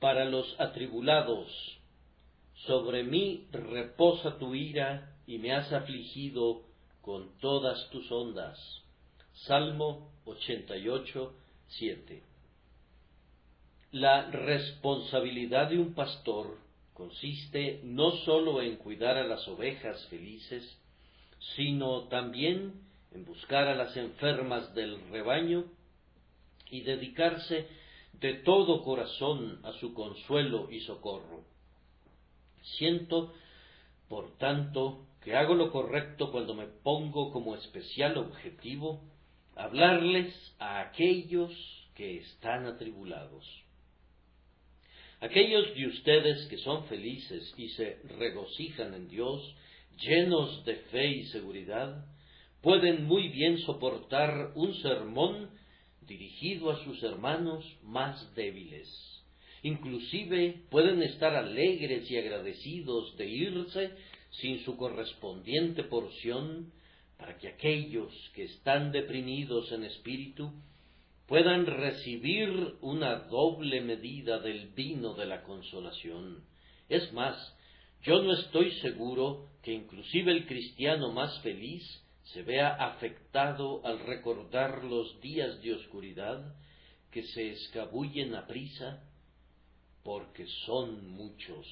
para los atribulados. Sobre mí reposa tu ira, y me has afligido con todas tus ondas. Salmo 88, 7. La responsabilidad de un pastor consiste no sólo en cuidar a las ovejas felices, sino también en buscar a las enfermas del rebaño y dedicarse de todo corazón a su consuelo y socorro. Siento, por tanto, que hago lo correcto cuando me pongo como especial objetivo hablarles a aquellos que están atribulados. Aquellos de ustedes que son felices y se regocijan en Dios, llenos de fe y seguridad, pueden muy bien soportar un sermón dirigido a sus hermanos más débiles. Inclusive pueden estar alegres y agradecidos de irse sin su correspondiente porción, para que aquellos que están deprimidos en espíritu puedan recibir una doble medida del vino de la consolación. Es más, yo no estoy seguro que inclusive el cristiano más feliz se vea afectado al recordar los días de oscuridad que se escabullen aprisa, porque son muchos.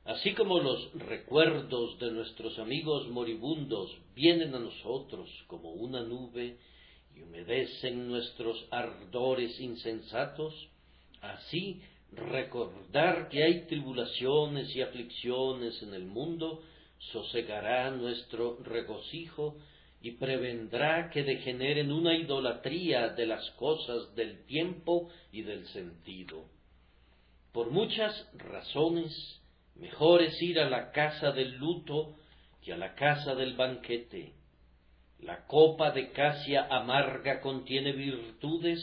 Así como los recuerdos de nuestros amigos moribundos vienen a nosotros como una nube y humedecen nuestros ardores insensatos, así recordar que hay tribulaciones y aflicciones en el mundo sosegará nuestro regocijo y prevendrá que degeneren una idolatría de las cosas del tiempo y del sentido. Por muchas razones, mejor es ir a la casa del luto que a la casa del banquete. La copa de casia amarga contiene virtudes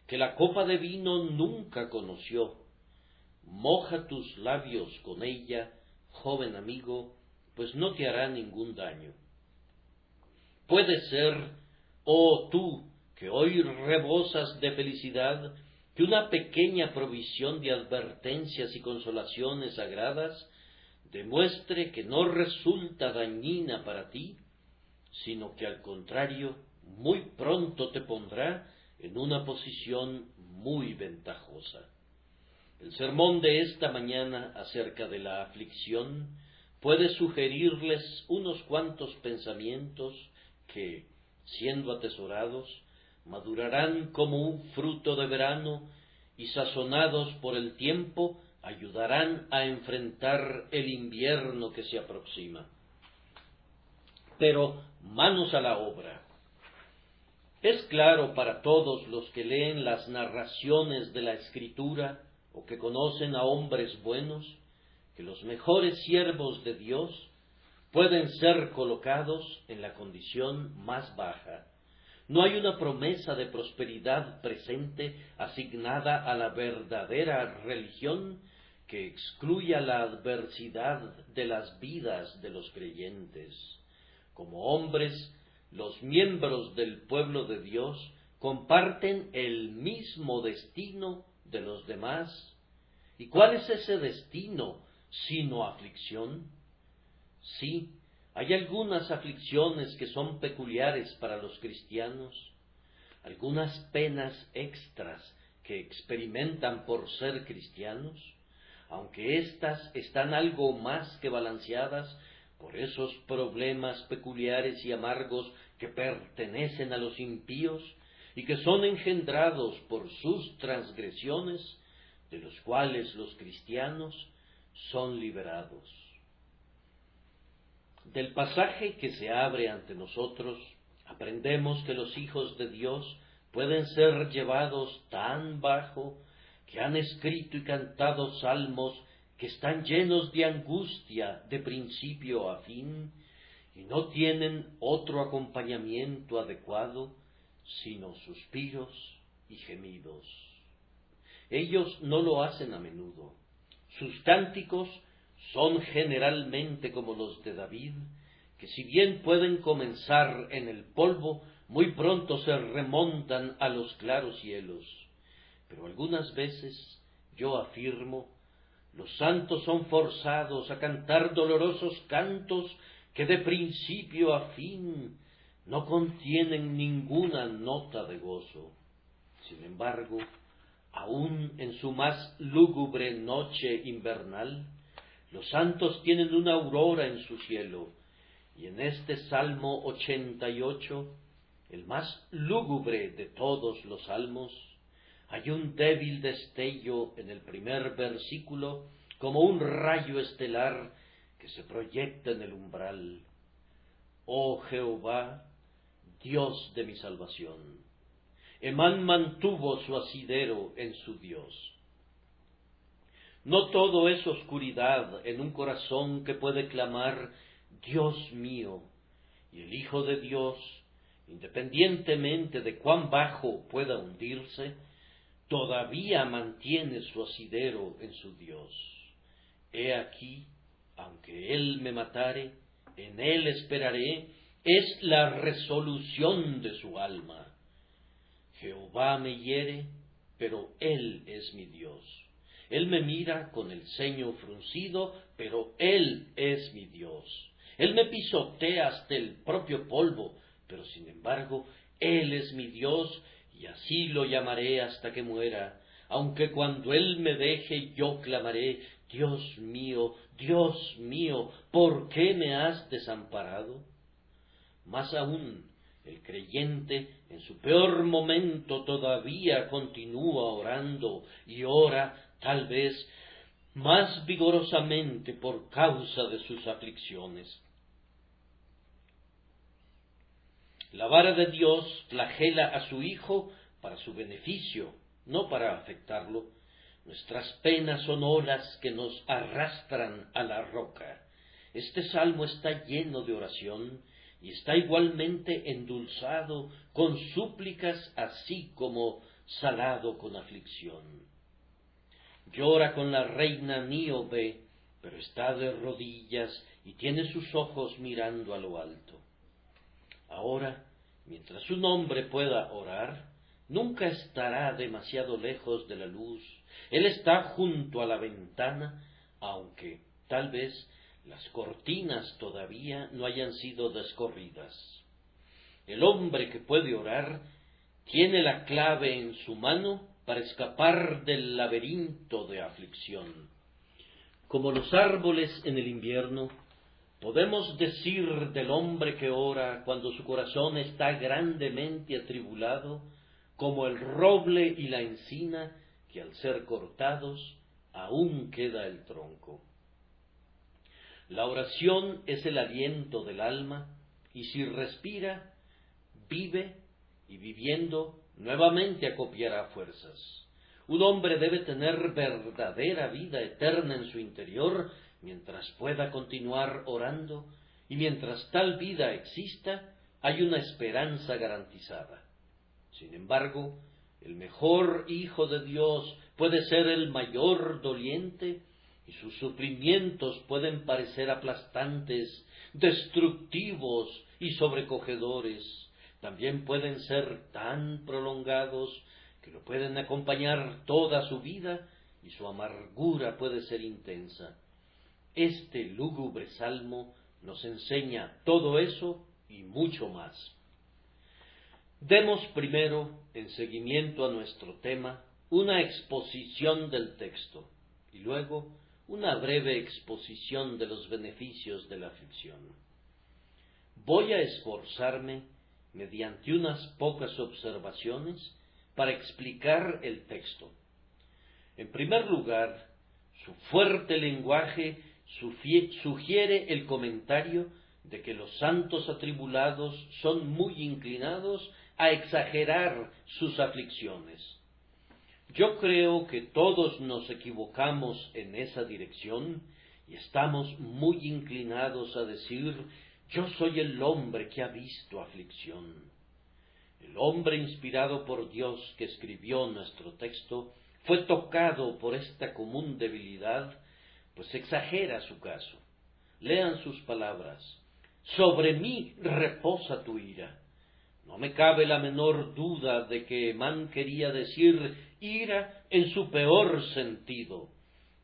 que la copa de vino nunca conoció. Moja tus labios con ella, joven amigo, pues no te hará ningún daño. Puede ser, oh tú, que hoy rebosas de felicidad, que una pequeña provisión de advertencias y consolaciones sagradas demuestre que no resulta dañina para ti, sino que al contrario, muy pronto te pondrá en una posición muy ventajosa. El sermón de esta mañana acerca de la aflicción puede sugerirles unos cuantos pensamientos que, siendo atesorados, madurarán como un fruto de verano y sazonados por el tiempo, ayudarán a enfrentar el invierno que se aproxima. Pero manos a la obra. Es claro para todos los que leen las narraciones de la Escritura o que conocen a hombres buenos, que los mejores siervos de Dios pueden ser colocados en la condición más baja. No hay una promesa de prosperidad presente asignada a la verdadera religión que excluya la adversidad de las vidas de los creyentes. Como hombres, los miembros del pueblo de Dios comparten el mismo destino de los demás. ¿Y cuál es ese destino sino aflicción? Sí, hay algunas aflicciones que son peculiares para los cristianos, algunas penas extras que experimentan por ser cristianos, aunque éstas están algo más que balanceadas por esos problemas peculiares y amargos que pertenecen a los impíos y que son engendrados por sus transgresiones, de los cuales los cristianos son liberados. Del pasaje que se abre ante nosotros, aprendemos que los hijos de Dios pueden ser llevados tan bajo que han escrito y cantado salmos que están llenos de angustia de principio a fin y no tienen otro acompañamiento adecuado sino suspiros y gemidos. Ellos no lo hacen a menudo. Sus cánticos son generalmente como los de David, que si bien pueden comenzar en el polvo, muy pronto se remontan a los claros cielos, pero algunas veces yo afirmo, los santos son forzados a cantar dolorosos cantos que de principio a fin no contienen ninguna nota de gozo. Sin embargo, aun en su más lúgubre noche invernal, los santos tienen una aurora en su cielo, y en este Salmo 88, el más lúgubre de todos los salmos, hay un débil destello en el primer versículo, como un rayo estelar que se proyecta en el umbral. Oh Jehová, Dios de mi salvación. Emán mantuvo su asidero en su Dios. No todo es oscuridad en un corazón que puede clamar, Dios mío, y el Hijo de Dios, independientemente de cuán bajo pueda hundirse, todavía mantiene su asidero en su Dios. He aquí, aunque Él me matare, en Él esperaré, es la resolución de su alma. Jehová me hiere, pero Él es mi Dios. Él me mira con el ceño fruncido, pero Él es mi Dios. Él me pisotea hasta el propio polvo, pero sin embargo, Él es mi Dios, y así lo llamaré hasta que muera. Aunque cuando Él me deje, yo clamaré, Dios mío, ¿por qué me has desamparado? Más aún, el creyente en su peor momento todavía continúa orando y ora tal vez más vigorosamente por causa de sus aflicciones. La vara de Dios flagela a su Hijo para su beneficio, no para afectarlo. Nuestras penas son olas que nos arrastran a la roca. Este salmo está lleno de oración y está igualmente endulzado con súplicas, así como salado con aflicción. Llora con la reina Níobe, pero está de rodillas y tiene sus ojos mirando a lo alto. Ahora, mientras un hombre pueda orar, nunca estará demasiado lejos de la luz. Él está junto a la ventana, aunque tal vez las cortinas todavía no hayan sido descorridas. El hombre que puede orar tiene la clave en su mano para escapar del laberinto de aflicción. Como los árboles en el invierno, podemos decir del hombre que ora cuando su corazón está grandemente atribulado, como el roble y la encina, que al ser cortados, aún queda el tronco. La oración es el aliento del alma, y si respira, vive, y viviendo, nuevamente acopiará fuerzas. Un hombre debe tener verdadera vida eterna en su interior, mientras pueda continuar orando, y mientras tal vida exista, hay una esperanza garantizada. Sin embargo, el mejor Hijo de Dios puede ser el mayor doliente, y sus sufrimientos pueden parecer aplastantes, destructivos y sobrecogedores. También pueden ser tan prolongados que lo pueden acompañar toda su vida, y su amargura puede ser intensa. Este lúgubre salmo nos enseña todo eso y mucho más. Demos primero, en seguimiento a nuestro tema, una exposición del texto y luego una breve exposición de los beneficios de la aflicción. Voy a esforzarme, mediante unas pocas observaciones, para explicar el texto. En primer lugar, su fuerte lenguaje sugiere el comentario de que los santos atribulados son muy inclinados a exagerar sus aflicciones. Yo creo que todos nos equivocamos en esa dirección y estamos muy inclinados a decir, yo soy el hombre que ha visto aflicción. El hombre inspirado por Dios que escribió nuestro texto fue tocado por esta común debilidad, pues exagera su caso. Lean sus palabras. Sobre mí reposa tu ira. No me cabe la menor duda de que Emán quería decir ira en su peor sentido.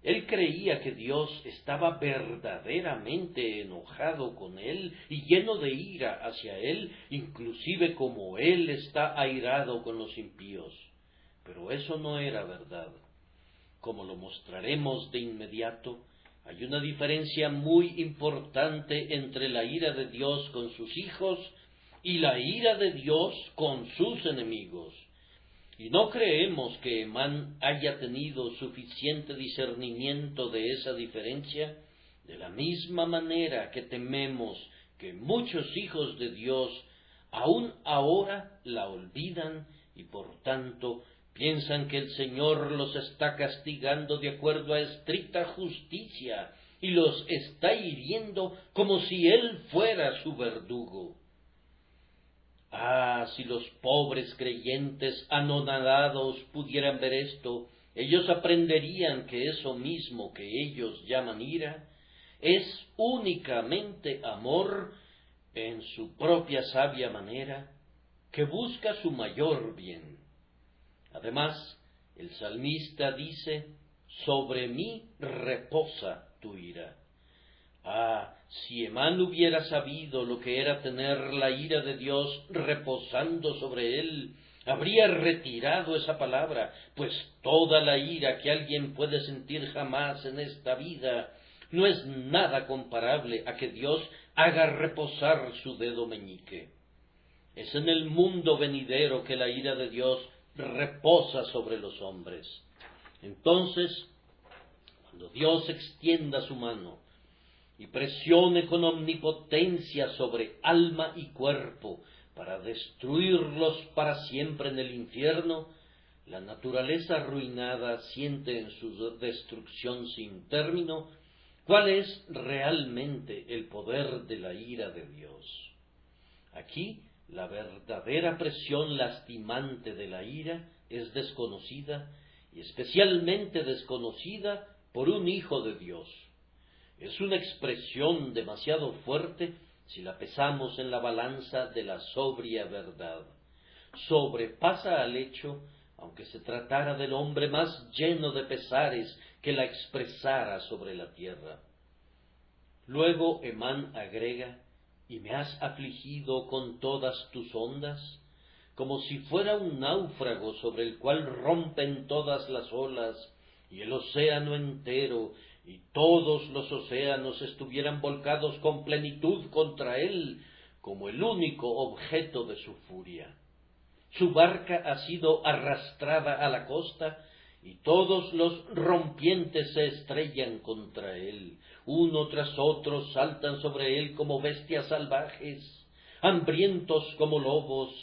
Él creía que Dios estaba verdaderamente enojado con él y lleno de ira hacia él, inclusive como él está airado con los impíos. Pero eso no era verdad. Como lo mostraremos de inmediato, hay una diferencia muy importante entre la ira de Dios con sus hijos y la ira de Dios con sus enemigos. Y no creemos que Emán haya tenido suficiente discernimiento de esa diferencia, de la misma manera que tememos que muchos hijos de Dios aún ahora la olvidan y por tanto piensan que el Señor los está castigando de acuerdo a estricta justicia y los está hiriendo como si Él fuera su verdugo. Ah, si los pobres creyentes anonadados pudieran ver esto, ellos aprenderían que eso mismo que ellos llaman ira es únicamente amor en su propia sabia manera, que busca su mayor bien. Además, el salmista dice, sobre mí reposa tu ira. Ah, si Emán hubiera sabido lo que era tener la ira de Dios reposando sobre él, habría retirado esa palabra, pues toda la ira que alguien puede sentir jamás en esta vida no es nada comparable a que Dios haga reposar su dedo meñique. Es en el mundo venidero que la ira de Dios reposa sobre los hombres. Entonces, cuando Dios extienda su mano y presione con omnipotencia sobre alma y cuerpo para destruirlos para siempre en el infierno, la naturaleza arruinada siente en su destrucción sin término cuál es realmente el poder de la ira de Dios. Aquí, la verdadera presión lastimante de la ira es desconocida, y especialmente desconocida por un hijo de Dios. Es una expresión demasiado fuerte si la pesamos en la balanza de la sobria verdad. Sobrepasa al hecho, aunque se tratara del hombre más lleno de pesares que la expresara sobre la tierra. Luego Emán agrega, ¿y me has afligido con todas tus ondas? Como si fuera un náufrago sobre el cual rompen todas las olas, y el océano entero, y todos los océanos estuvieran volcados con plenitud contra él, como el único objeto de su furia. Su barca ha sido arrastrada a la costa, y todos los rompientes se estrellan contra él. Uno tras otro saltan sobre él como bestias salvajes, hambrientos como lobos,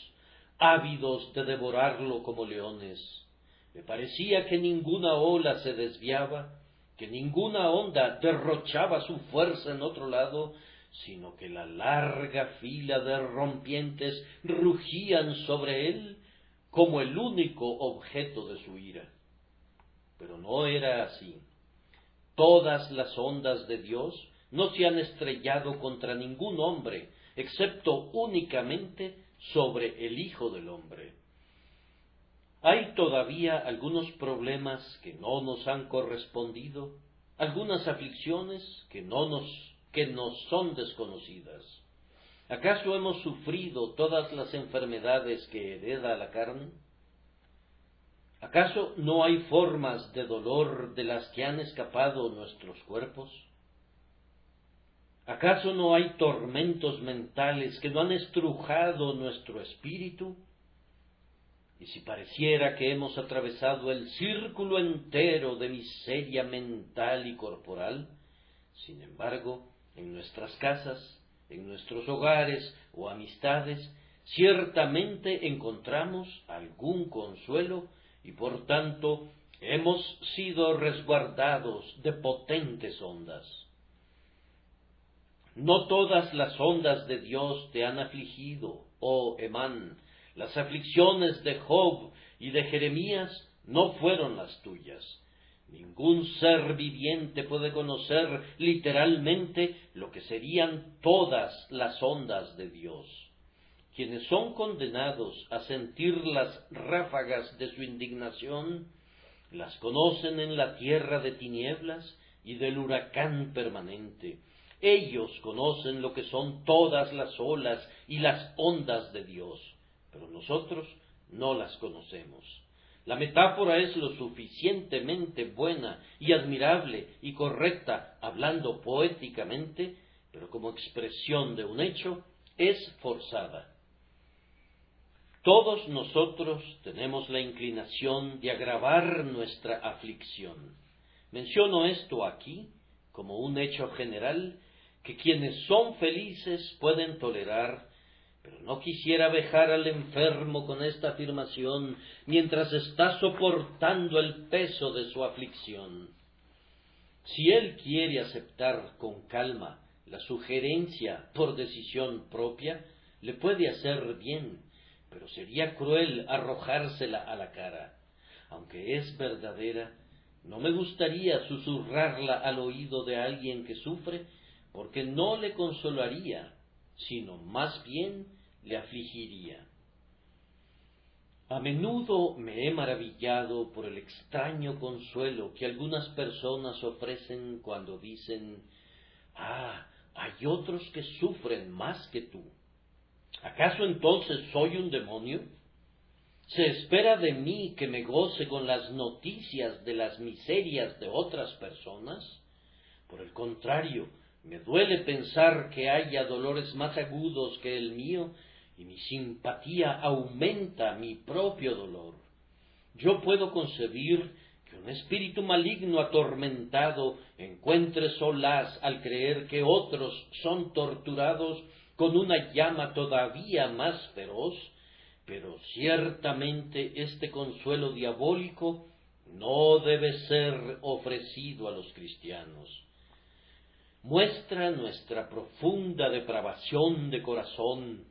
ávidos de devorarlo como leones. Me parecía que ninguna ola se desviaba, que ninguna onda derrochaba su fuerza en otro lado, sino que la larga fila de rompientes rugían sobre él como el único objeto de su ira. Pero no era así. Todas las ondas de Dios no se han estrellado contra ningún hombre, excepto únicamente sobre el Hijo del Hombre. Hay todavía algunos problemas que no nos han correspondido, algunas aflicciones que nos son desconocidas. ¿Acaso hemos sufrido todas las enfermedades que hereda la carne? ¿Acaso no hay formas de dolor de las que han escapado nuestros cuerpos? ¿Acaso no hay tormentos mentales que no han estrujado nuestro espíritu? Y si pareciera que hemos atravesado el círculo entero de miseria mental y corporal, sin embargo, en nuestras casas, en nuestros hogares o amistades, ciertamente encontramos algún consuelo y por tanto hemos sido resguardados de potentes ondas. No todas las ondas de Dios te han afligido, oh Emán. Las aflicciones de Job y de Jeremías no fueron las tuyas. Ningún ser viviente puede conocer literalmente lo que serían todas las ondas de Dios. Quienes son condenados a sentir las ráfagas de su indignación las conocen en la tierra de tinieblas y del huracán permanente. Ellos conocen lo que son todas las olas y las ondas de Dios, pero nosotros no las conocemos. La metáfora es lo suficientemente buena y admirable y correcta, hablando poéticamente, pero como expresión de un hecho, es forzada. Todos nosotros tenemos la inclinación de agravar nuestra aflicción. Menciono esto aquí como un hecho general que quienes son felices pueden tolerar, pero no quisiera vejar al enfermo con esta afirmación mientras está soportando el peso de su aflicción. Si él quiere aceptar con calma la sugerencia por decisión propia, le puede hacer bien, pero sería cruel arrojársela a la cara. Aunque es verdadera, no me gustaría susurrarla al oído de alguien que sufre, porque no le consolaría, sino más bien le afligiría. A menudo me he maravillado por el extraño consuelo que algunas personas ofrecen cuando dicen: hay otros que sufren más que tú. ¿Acaso entonces soy un demonio? ¿Se espera de mí que me goce con las noticias de las miserias de otras personas? Por el contrario, me duele pensar que haya dolores más agudos que el mío, y mi simpatía aumenta mi propio dolor. Yo puedo concebir que un espíritu maligno atormentado encuentre solaz al creer que otros son torturados con una llama todavía más feroz, pero ciertamente este consuelo diabólico no debe ser ofrecido a los cristianos. Muestra nuestra profunda depravación de corazón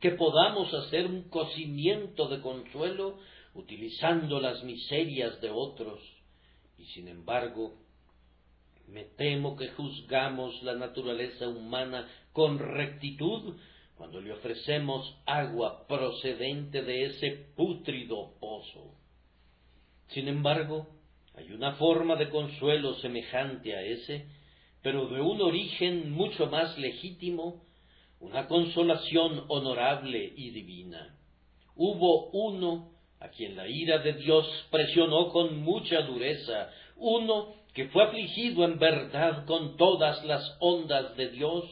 que podamos hacer un cocimiento de consuelo utilizando las miserias de otros, y sin embargo, me temo que juzgamos la naturaleza humana con rectitud cuando le ofrecemos agua procedente de ese pútrido pozo. Sin embargo, hay una forma de consuelo semejante a ese, pero de un origen mucho más legítimo, una consolación honorable y divina. Hubo uno a quien la ira de Dios presionó con mucha dureza, uno que fue afligido en verdad con todas las ondas de Dios,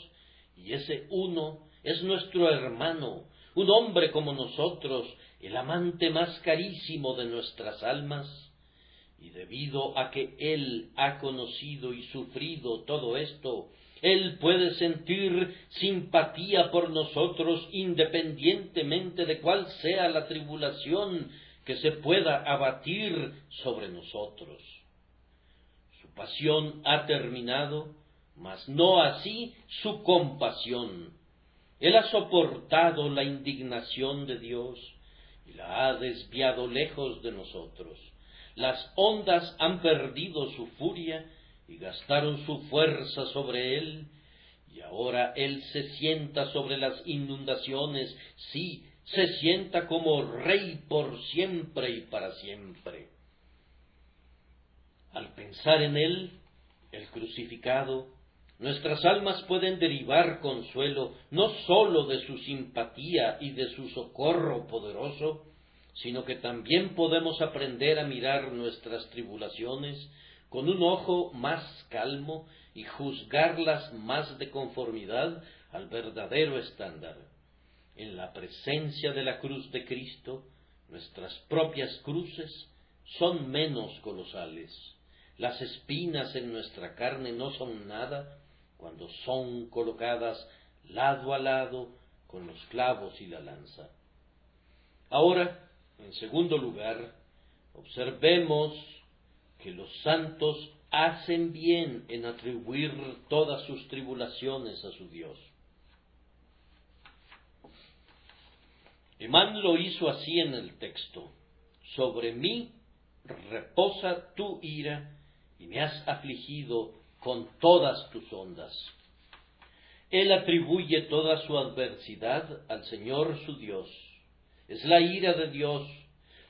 y ese uno es nuestro hermano, un hombre como nosotros, el amante más carísimo de nuestras almas, y debido a que Él ha conocido y sufrido todo esto, Él puede sentir simpatía por nosotros independientemente de cuál sea la tribulación que se pueda abatir sobre nosotros. Su pasión ha terminado, mas no así su compasión. Él ha soportado la indignación de Dios y la ha desviado lejos de nosotros. Las ondas han perdido su furia y gastaron su fuerza sobre él, y ahora él se sienta sobre las inundaciones, sí, se sienta como rey por siempre y para siempre. Al pensar en él, el crucificado, nuestras almas pueden derivar consuelo no sólo de su simpatía y de su socorro poderoso, sino que también podemos aprender a mirar nuestras tribulaciones con un ojo más calmo y juzgarlas más de conformidad al verdadero estándar. En la presencia de la cruz de Cristo, nuestras propias cruces son menos colosales. Las espinas en nuestra carne no son nada cuando son colocadas lado a lado con los clavos y la lanza. Ahora, en segundo lugar, observemos que los santos hacen bien en atribuir todas sus tribulaciones a su Dios. Emán lo hizo así en el texto: sobre mí reposa tu ira y me has afligido con todas tus ondas. Él atribuye toda su adversidad al Señor su Dios. Es la ira de Dios,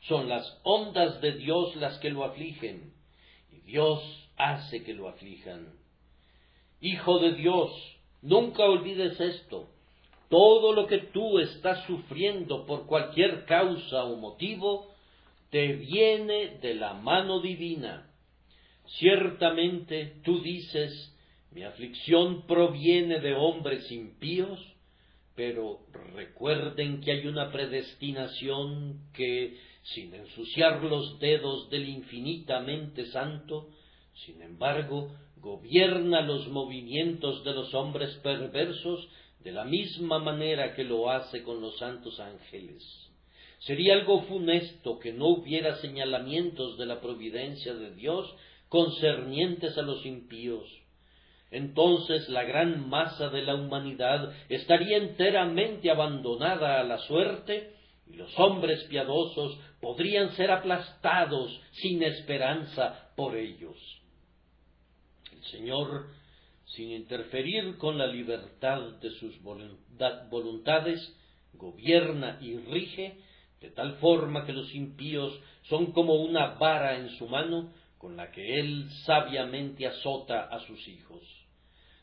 son las ondas de Dios las que lo afligen, y Dios hace que lo aflijan. Hijo de Dios, nunca olvides esto. Todo lo que tú estás sufriendo por cualquier causa o motivo, te viene de la mano divina. Ciertamente tú dices, mi aflicción proviene de hombres impíos, pero recuerden que hay una predestinación que, sin ensuciar los dedos del infinitamente santo, sin embargo, gobierna los movimientos de los hombres perversos de la misma manera que lo hace con los santos ángeles. Sería algo funesto que no hubiera señalamientos de la providencia de Dios concernientes a los impíos. Entonces la gran masa de la humanidad estaría enteramente abandonada a la suerte, y los hombres piadosos podrían ser aplastados sin esperanza por ellos. El Señor, sin interferir con la libertad de sus voluntades, gobierna y rige de tal forma que los impíos son como una vara en su mano con la que Él sabiamente azota a sus hijos.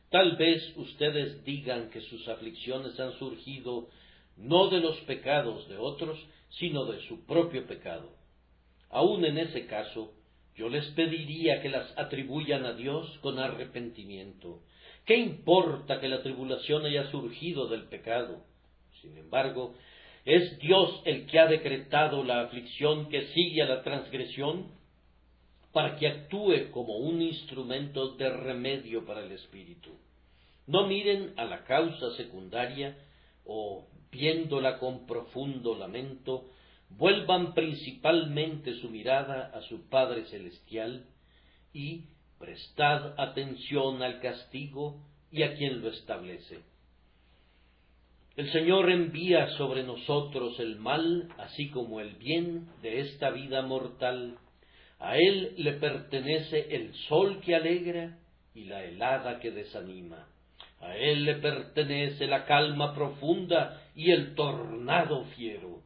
Tal vez ustedes digan que sus aflicciones han surgido no de los pecados de otros, sino de su propio pecado. Aun en ese caso, yo les pediría que las atribuyan a Dios con arrepentimiento. ¿Qué importa que la tribulación haya surgido del pecado? Sin embargo, ¿es Dios el que ha decretado la aflicción que sigue a la transgresión para que actúe como un instrumento de remedio para el espíritu? No miren a la causa secundaria o, viéndola con profundo lamento, vuelvan principalmente su mirada a su Padre Celestial y prestad atención al castigo y a quien lo establece. El Señor envía sobre nosotros el mal, así como el bien de esta vida mortal. A Él le pertenece el sol que alegra y la helada que desanima. A Él le pertenece la calma profunda y el tornado fiero.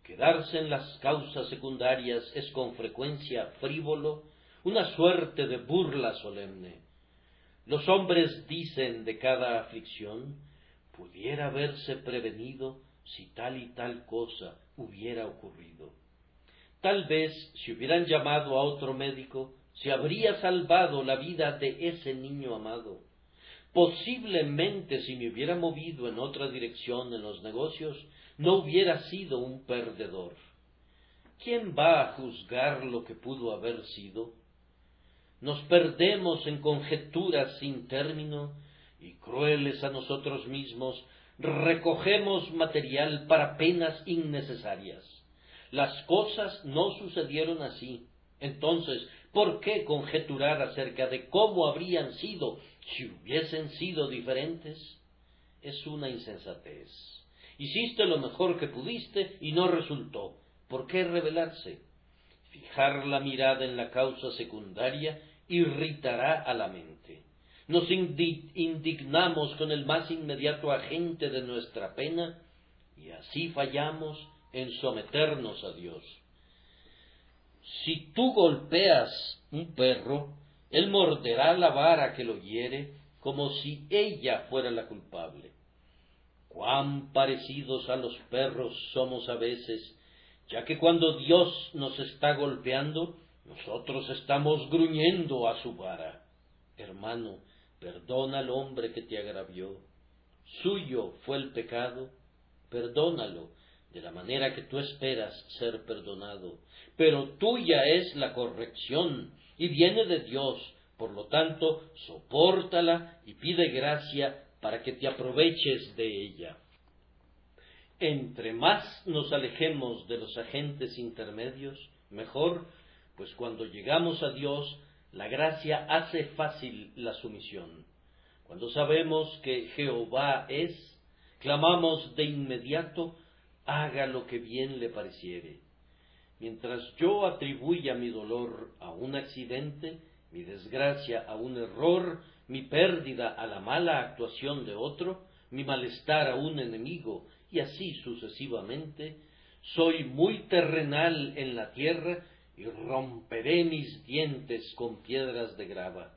Quedarse en las causas secundarias es con frecuencia frívolo, una suerte de burla solemne. Los hombres dicen de cada aflicción, pudiera haberse prevenido si tal y tal cosa hubiera ocurrido. Tal vez, si hubieran llamado a otro médico, se habría salvado la vida de ese niño amado. Posiblemente, si me hubiera movido en otra dirección en los negocios, no hubiera sido un perdedor. ¿Quién va a juzgar lo que pudo haber sido? Nos perdemos en conjeturas sin término y, crueles a nosotros mismos, recogemos material para penas innecesarias. Las cosas no sucedieron así. Entonces, ¿por qué conjeturar acerca de cómo habrían sido si hubiesen sido diferentes? Es una insensatez. Hiciste lo mejor que pudiste y no resultó. ¿Por qué rebelarse? Fijar la mirada en la causa secundaria irritará a la mente. Nos indignamos con el más inmediato agente de nuestra pena y así fallamos en someternos a Dios. Si tú golpeas un perro, él morderá la vara que lo hiere como si ella fuera la culpable. Cuán parecidos a los perros somos a veces, ya que cuando Dios nos está golpeando, nosotros estamos gruñendo a su vara. Hermano, perdona al hombre que te agravió. Suyo fue el pecado, perdónalo de la manera que tú esperas ser perdonado. Pero tuya es la corrección y viene de Dios, por lo tanto, sopórtala y pide gracia para que te aproveches de ella. Entre más nos alejemos de los agentes intermedios, mejor, pues cuando llegamos a Dios, la gracia hace fácil la sumisión. Cuando sabemos que Jehová es, clamamos de inmediato, haga lo que bien le pareciere. Mientras yo atribuya mi dolor a un accidente, mi desgracia a un error, mi pérdida a la mala actuación de otro, mi malestar a un enemigo, y así sucesivamente, Soy muy terrenal en la tierra y romperé mis dientes con piedras de grava.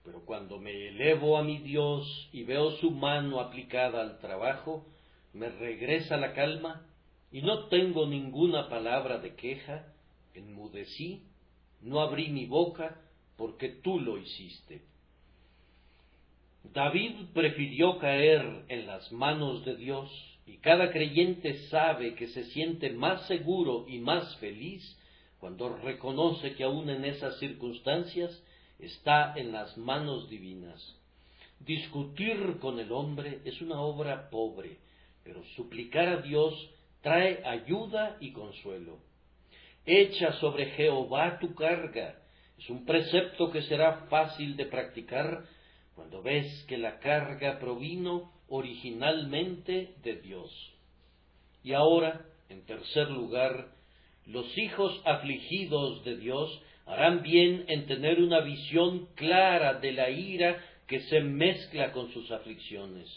Pero cuando me elevo a mi Dios y veo su mano aplicada al trabajo, me regresa la calma y no tengo ninguna palabra de queja, enmudecí, no abrí mi boca porque tú lo hiciste. David prefirió caer en las manos de Dios, y cada creyente sabe que se siente más seguro y más feliz cuando reconoce que aun en esas circunstancias está en las manos divinas. Discutir con el hombre es una obra pobre, pero suplicar a Dios trae ayuda y consuelo. Echa sobre Jehová tu carga. Es un precepto que será fácil de practicar cuando ves que la carga provino originalmente de Dios. Y ahora, en tercer lugar, los hijos afligidos de Dios harán bien en tener una visión clara de la ira que se mezcla con sus aflicciones.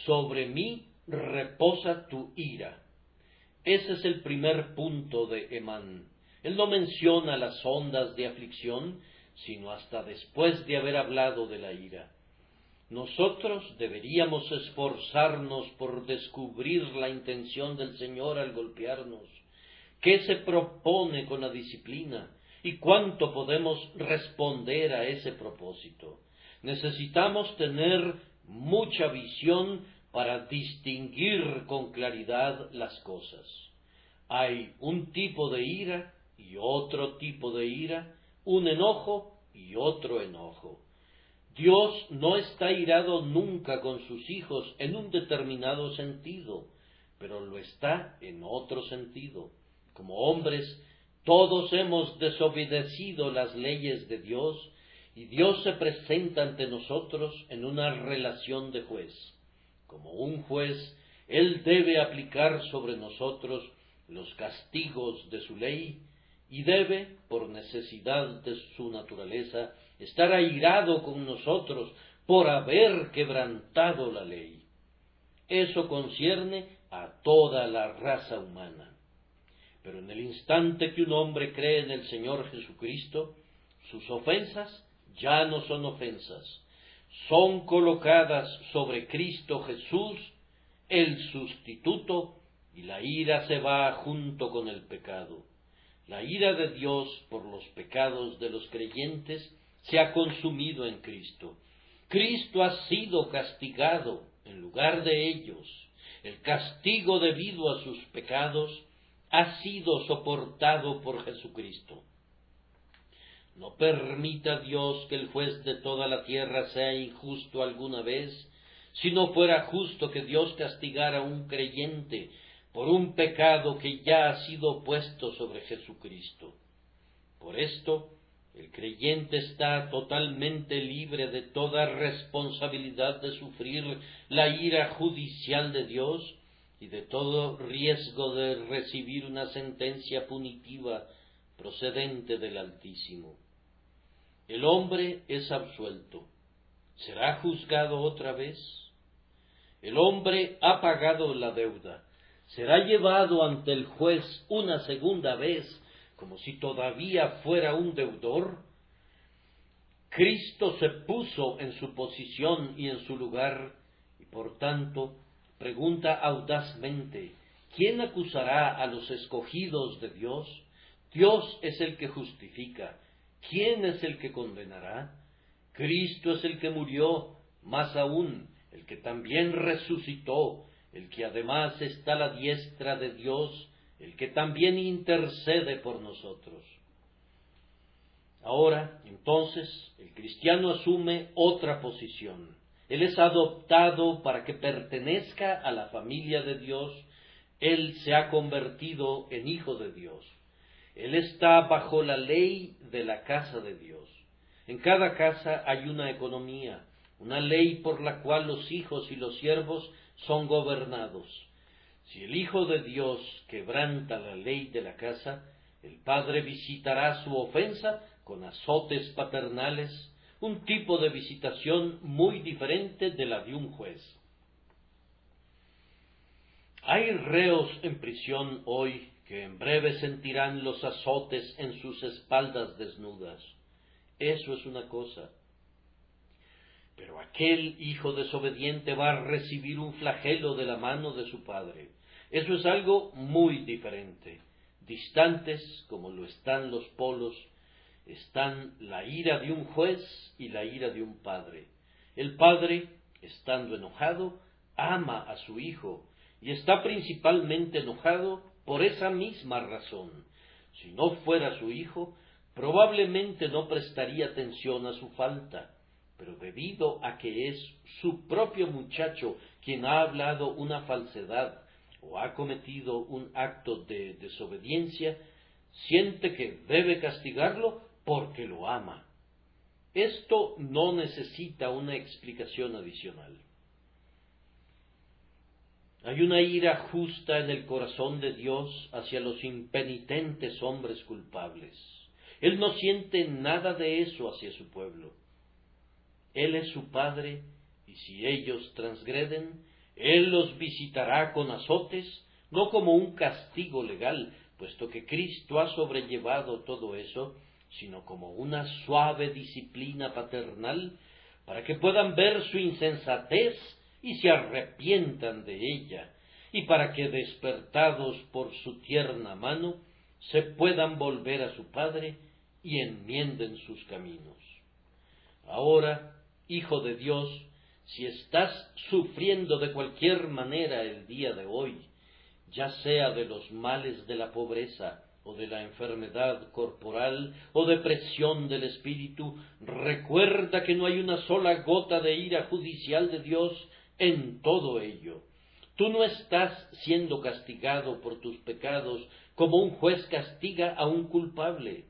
Sobre mí reposa tu ira. Ese es el primer punto de Emán. Él no menciona las ondas de aflicción, sino hasta después de haber hablado de la ira. Nosotros deberíamos esforzarnos por descubrir la intención del Señor al golpearnos. ¿Qué se propone con la disciplina? ¿Y cuánto podemos responder a ese propósito? Necesitamos tener mucha visión para distinguir con claridad las cosas. Hay un tipo de ira y otro tipo de ira, un enojo y otro enojo. Dios no está irado nunca con sus hijos en un determinado sentido, pero lo está en otro sentido. Como hombres, todos hemos desobedecido las leyes de Dios, y Dios se presenta ante nosotros en una relación de juez. Como un juez, Él debe aplicar sobre nosotros los castigos de su ley, y debe, por necesidad de su naturaleza, estar airado con nosotros por haber quebrantado la ley. Eso concierne a toda la raza humana. Pero en el instante que un hombre cree en el Señor Jesucristo, sus ofensas ya no son ofensas, son colocadas sobre Cristo Jesús, el sustituto, y la ira se va junto con el pecado. La ira de Dios por los pecados de los creyentes se ha consumido en Cristo. Cristo ha sido castigado en lugar de ellos. El castigo debido a sus pecados ha sido soportado por Jesucristo. No permita Dios que el juez de toda la tierra sea injusto alguna vez. Si no fuera justo que Dios castigara a un creyente por un pecado que ya ha sido puesto sobre Jesucristo. Por esto, el creyente está totalmente libre de toda responsabilidad de sufrir la ira judicial de Dios y de todo riesgo de recibir una sentencia punitiva procedente del Altísimo. El hombre es absuelto. ¿Será juzgado otra vez? El hombre ha pagado la deuda. ¿Será llevado ante el juez una segunda vez, como si todavía fuera un deudor? Cristo se puso en su posición y en su lugar, y por tanto pregunta audazmente: ¿quién acusará a los escogidos de Dios? Dios es el que justifica. ¿Quién es el que condenará? Cristo es el que murió, más aún, el que también resucitó, el que además está a la diestra de Dios, el que también intercede por nosotros. Ahora, entonces, el cristiano asume otra posición. Él es adoptado para que pertenezca a la familia de Dios. Él se ha convertido en hijo de Dios. Él está bajo la ley de la casa de Dios. En cada casa hay una economía, una ley por la cual los hijos y los siervos son gobernados. Si el Hijo de Dios quebranta la ley de la casa, el Padre visitará su ofensa con azotes paternales, un tipo de visitación muy diferente de la de un juez. Hay reos en prisión hoy que en breve sentirán los azotes en sus espaldas desnudas. Eso es una cosa. Pero aquel hijo desobediente va a recibir un flagelo de la mano de su padre. Eso es algo muy diferente. Distantes, como lo están los polos, están la ira de un juez y la ira de un padre. El padre, estando enojado, ama a su hijo, y está principalmente enojado por esa misma razón. Si no fuera su hijo, probablemente no prestaría atención a su falta, pero debido a que es su propio muchacho quien ha hablado una falsedad o ha cometido un acto de desobediencia, siente que debe castigarlo porque lo ama. Esto no necesita una explicación adicional. Hay una ira justa en el corazón de Dios hacia los impenitentes hombres culpables. Él no siente nada de eso hacia su pueblo. Él es su Padre, y si ellos transgreden, Él los visitará con azotes, no como un castigo legal, puesto que Cristo ha sobrellevado todo eso, sino como una suave disciplina paternal, para que puedan ver su insensatez y se arrepientan de ella, y para que, despertados por su tierna mano, se puedan volver a su Padre y enmienden sus caminos. Ahora, Hijo de Dios, si estás sufriendo de cualquier manera el día de hoy, ya sea de los males de la pobreza, o de la enfermedad corporal, o depresión del espíritu, recuerda que no hay una sola gota de ira judicial de Dios en todo ello. Tú no estás siendo castigado por tus pecados como un juez castiga a un culpable.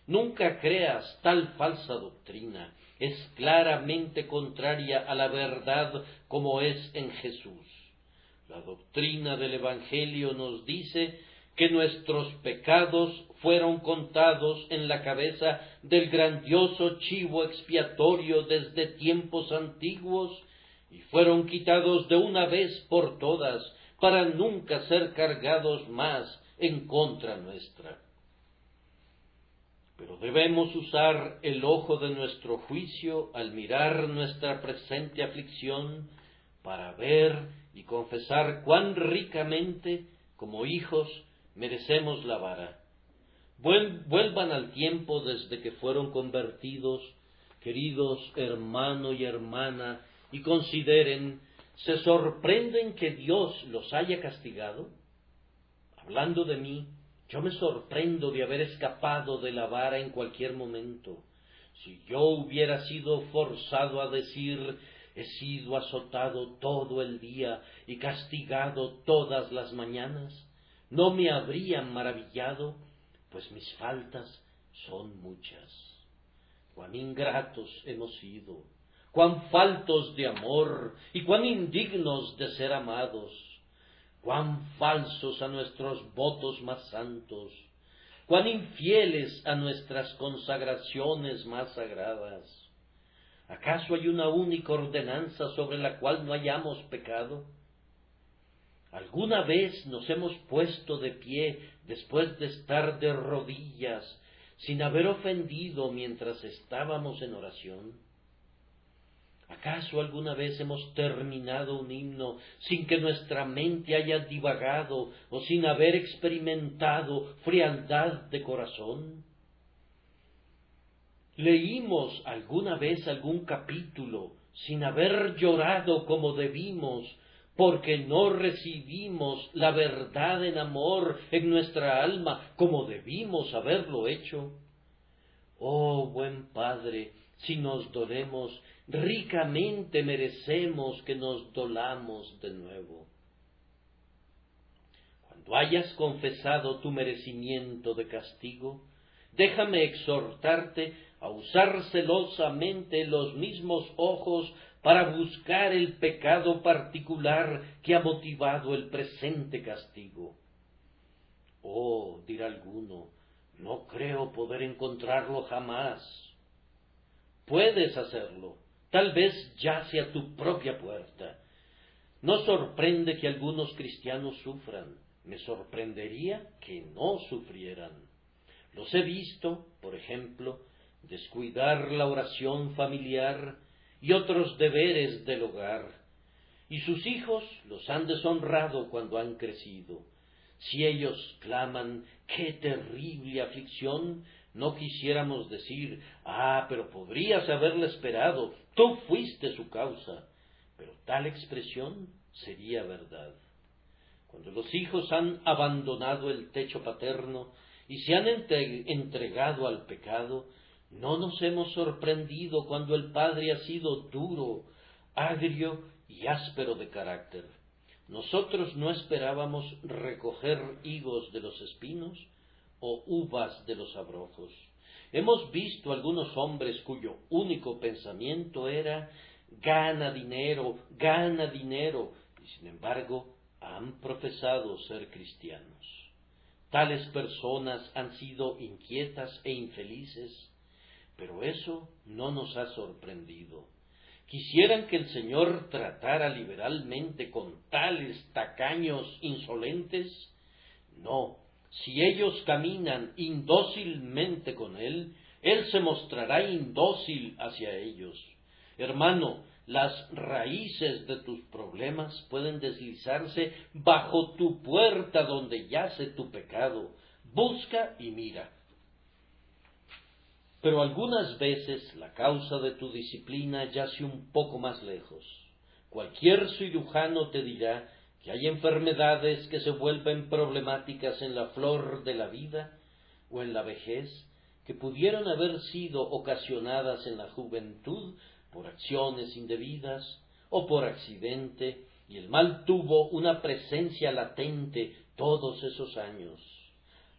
Nunca creas tal falsa doctrina. Es claramente contraria a la verdad como es en Jesús. La doctrina del Evangelio nos dice que nuestros pecados fueron contados en la cabeza del grandioso chivo expiatorio desde tiempos antiguos y fueron quitados de una vez por todas para nunca ser cargados más en contra nuestra. Pero debemos usar el ojo de nuestro juicio al mirar nuestra presente aflicción para ver y confesar cuán ricamente, como hijos, merecemos la vara. Vuelvan al tiempo desde que fueron convertidos, queridos hermano y hermana, y consideren, ¿se sorprenden que Dios los haya castigado? Hablando de mí, yo me sorprendo de haber escapado de la vara en cualquier momento. Si yo hubiera sido forzado a decir, he sido azotado todo el día y castigado todas las mañanas, no me habrían maravillado, pues mis faltas son muchas. Cuán ingratos hemos sido, cuán faltos de amor y cuán indignos de ser amados, cuán falsos a nuestros votos más santos, cuán infieles a nuestras consagraciones más sagradas. ¿Acaso hay una única ordenanza sobre la cual no hayamos pecado? ¿Alguna vez nos hemos puesto de pie después de estar de rodillas, sin haber ofendido mientras estábamos en oración? ¿Acaso alguna vez hemos terminado un himno sin que nuestra mente haya divagado o sin haber experimentado frialdad de corazón? ¿Leímos alguna vez algún capítulo sin haber llorado como debimos porque no recibimos la verdad en amor en nuestra alma como debimos haberlo hecho? Oh, buen Padre, si nos dolemos, ricamente merecemos que nos dolamos de nuevo. Cuando hayas confesado tu merecimiento de castigo, déjame exhortarte a usar celosamente los mismos ojos para buscar el pecado particular que ha motivado el presente castigo. Oh, dirá alguno, no creo poder encontrarlo jamás. Puedes hacerlo, tal vez yace a tu propia puerta. No sorprende que algunos cristianos sufran, me sorprendería que no sufrieran. Los he visto, por ejemplo, descuidar la oración familiar y otros deberes del hogar, y sus hijos los han deshonrado cuando han crecido. Si ellos claman, ¡qué terrible aflicción!, no quisiéramos decir, pero podrías haberle esperado, tú fuiste su causa. Pero tal expresión sería verdad. Cuando los hijos han abandonado el techo paterno y se han entregado al pecado, no nos hemos sorprendido cuando el padre ha sido duro, agrio y áspero de carácter. Nosotros no esperábamos recoger higos de los espinos o uvas de los abrojos. Hemos visto algunos hombres cuyo único pensamiento era gana dinero, y sin embargo han profesado ser cristianos. Tales personas han sido inquietas e infelices, pero eso no nos ha sorprendido. ¿Quisieran que el Señor tratara liberalmente con tales tacaños insolentes? No, si ellos caminan indócilmente con Él, Él se mostrará indócil hacia ellos. Hermano, las raíces de tus problemas pueden deslizarse bajo tu puerta donde yace tu pecado. Busca y mira. Pero algunas veces la causa de tu disciplina yace un poco más lejos. Cualquier cirujano te dirá que hay enfermedades que se vuelven problemáticas en la flor de la vida o en la vejez, que pudieron haber sido ocasionadas en la juventud por acciones indebidas o por accidente, y el mal tuvo una presencia latente todos esos años.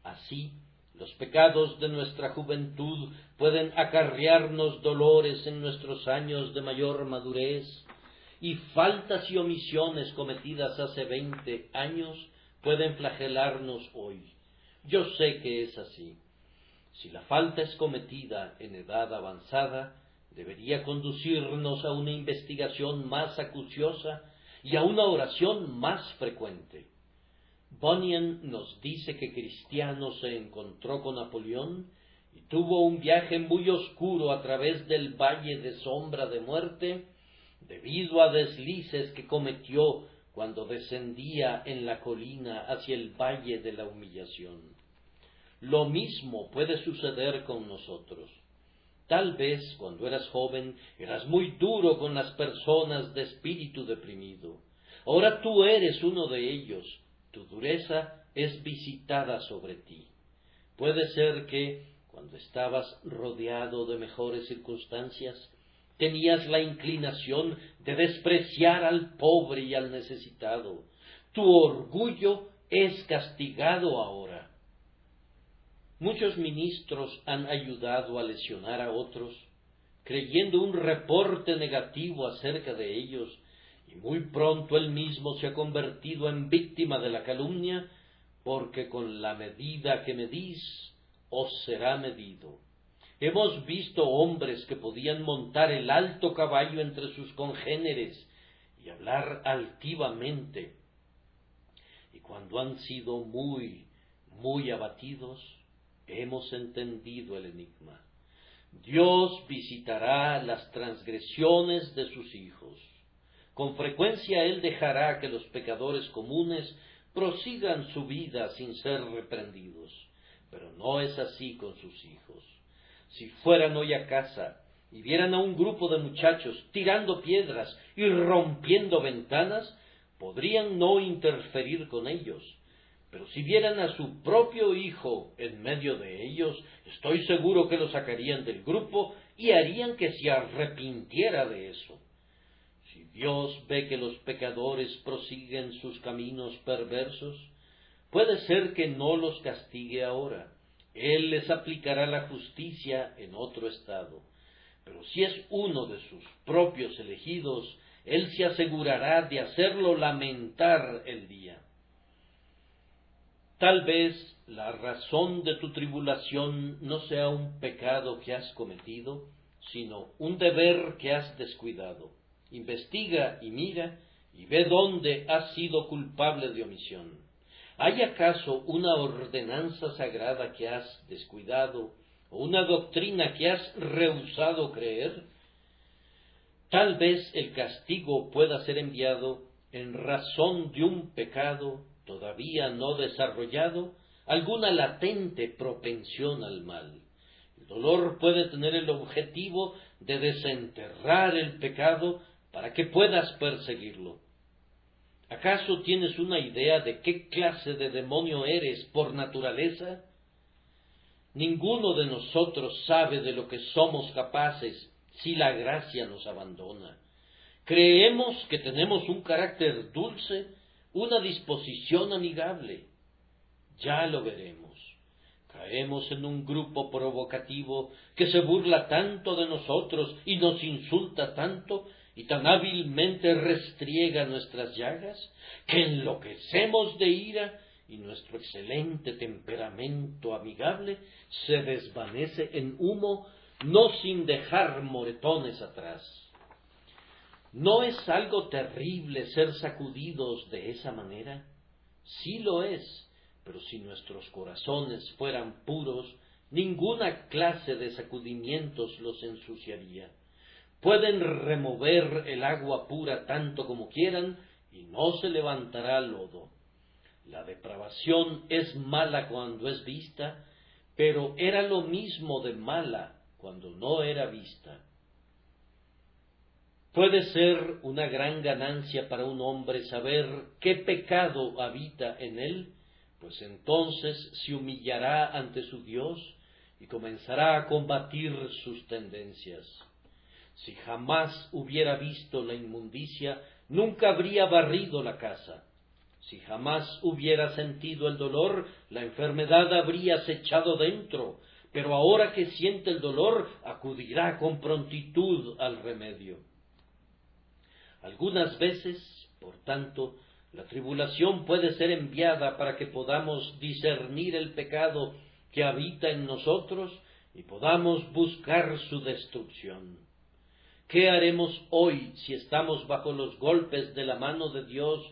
Así, los pecados de nuestra juventud pueden acarrearnos dolores en nuestros años de mayor madurez, y faltas y omisiones cometidas hace 20 años pueden flagelarnos hoy. Yo sé que es así. Si la falta es cometida en edad avanzada, debería conducirnos a una investigación más acuciosa y a una oración más frecuente. Bunyan nos dice que Cristiano se encontró con Napoleón y tuvo un viaje muy oscuro a través del valle de sombra de muerte, debido a deslices que cometió cuando descendía en la colina hacia el valle de la humillación. Lo mismo puede suceder con nosotros. Tal vez cuando eras joven eras muy duro con las personas de espíritu deprimido. Ahora tú eres uno de ellos. Tu dureza es visitada sobre ti. Puede ser que, cuando estabas rodeado de mejores circunstancias, tenías la inclinación de despreciar al pobre y al necesitado. Tu orgullo es castigado ahora. Muchos ministros han ayudado a lesionar a otros, creyendo un reporte negativo acerca de ellos, y muy pronto él mismo se ha convertido en víctima de la calumnia, porque con la medida que medís, os será medido. Hemos visto hombres que podían montar el alto caballo entre sus congéneres y hablar altivamente, y cuando han sido muy abatidos, hemos entendido el enigma. Dios visitará las transgresiones de sus hijos. Con frecuencia Él dejará que los pecadores comunes prosigan su vida sin ser reprendidos, pero no es así con sus hijos. Si fueran hoy a casa y vieran a un grupo de muchachos tirando piedras y rompiendo ventanas, podrían no interferir con ellos. Pero si vieran a su propio hijo en medio de ellos, estoy seguro que lo sacarían del grupo y harían que se arrepintiera de eso. Si Dios ve que los pecadores prosiguen sus caminos perversos, puede ser que no los castigue ahora. Él les aplicará la justicia en otro estado. Pero si es uno de sus propios elegidos, Él se asegurará de hacerlo lamentar el día. Tal vez la razón de tu tribulación no sea un pecado que has cometido, sino un deber que has descuidado. Investiga y mira, y ve dónde has sido culpable de omisión. ¿Hay acaso una ordenanza sagrada que has descuidado, o una doctrina que has rehusado creer? Tal vez el castigo pueda ser enviado en razón de un pecado todavía no desarrollado, alguna latente propensión al mal. El dolor puede tener el objetivo de desenterrar el pecado para que puedas perseguirlo. ¿Acaso tienes una idea de qué clase de demonio eres por naturaleza? Ninguno de nosotros sabe de lo que somos capaces si la gracia nos abandona. Creemos que tenemos un carácter dulce, una disposición amigable. Ya lo veremos. Caemos en un grupo provocativo que se burla tanto de nosotros y nos insulta tanto y tan hábilmente restriega nuestras llagas, que enloquecemos de ira y nuestro excelente temperamento amigable se desvanece en humo, no sin dejar moretones atrás. ¿No es algo terrible ser sacudidos de esa manera? Sí lo es, pero si nuestros corazones fueran puros, ninguna clase de sacudimientos los ensuciaría. Pueden remover el agua pura tanto como quieran y no se levantará lodo. La depravación es mala cuando es vista, pero era lo mismo de mala cuando no era vista. Puede ser una gran ganancia para un hombre saber qué pecado habita en él, pues entonces se humillará ante su Dios y comenzará a combatir sus tendencias. Si jamás hubiera visto la inmundicia, nunca habría barrido la casa. Si jamás hubiera sentido el dolor, la enfermedad habría acechado dentro, pero ahora que siente el dolor, acudirá con prontitud al remedio. Algunas veces, por tanto, la tribulación puede ser enviada para que podamos discernir el pecado que habita en nosotros y podamos buscar su destrucción. ¿Qué haremos hoy si estamos bajo los golpes de la mano de Dios,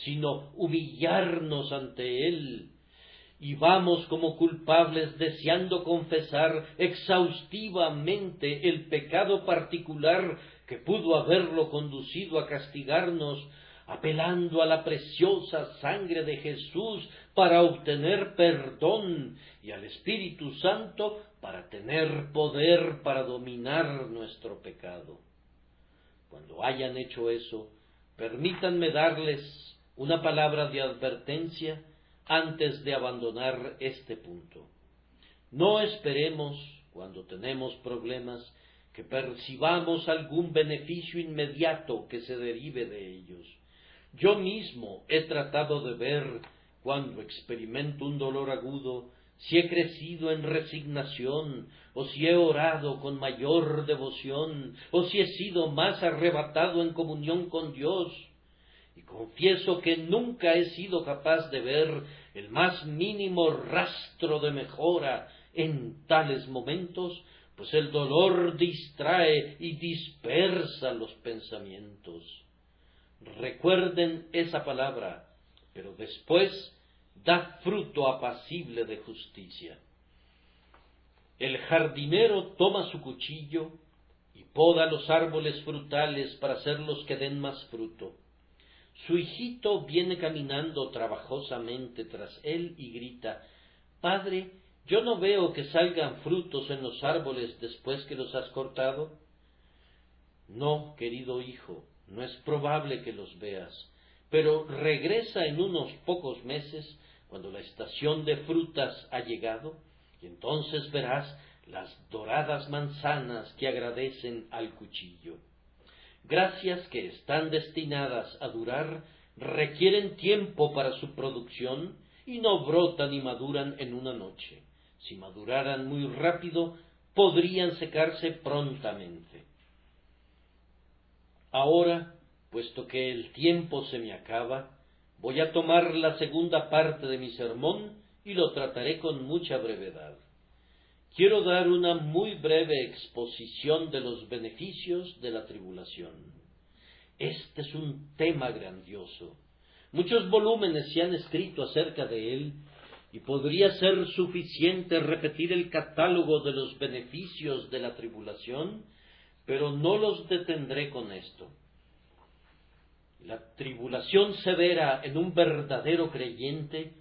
sino humillarnos ante Él? Y vamos como culpables deseando confesar exhaustivamente el pecado particular que pudo haberlo conducido a castigarnos, apelando a la preciosa sangre de Jesús para obtener perdón y al Espíritu Santo para tener poder para dominar nuestro pecado. Cuando hayan hecho eso, permítanme darles una palabra de advertencia antes de abandonar este punto. No esperemos, cuando tenemos problemas, que percibamos algún beneficio inmediato que se derive de ellos. Yo mismo he tratado de ver, cuando experimento un dolor agudo, si he crecido en resignación, o si he orado con mayor devoción, o si he sido más arrebatado en comunión con Dios. Y confieso que nunca he sido capaz de ver el más mínimo rastro de mejora en tales momentos, pues el dolor distrae y dispersa los pensamientos. Recuerden esa palabra, pero después da fruto apacible de justicia. El jardinero toma su cuchillo y poda los árboles frutales para hacerlos que den más fruto. Su hijito viene caminando trabajosamente tras él y grita: «Padre, ¿yo no veo que salgan frutos en los árboles después que los has cortado?» «No, querido hijo, no es probable que los veas, pero regresa en unos pocos meses, cuando la estación de frutas ha llegado, y entonces verás las doradas manzanas que agradecen al cuchillo. Gracias que están destinadas a durar, requieren tiempo para su producción y no brotan y maduran en una noche. Si maduraran muy rápido, podrían secarse prontamente. Ahora, puesto que el tiempo se me acaba, voy a tomar la segunda parte de mi sermón y lo trataré con mucha brevedad. Quiero dar una muy breve exposición de los beneficios de la tribulación. Este es un tema grandioso. Muchos volúmenes se han escrito acerca de él, y podría ser suficiente repetir el catálogo de los beneficios de la tribulación, pero no los detendré con esto. La tribulación severa en un verdadero creyente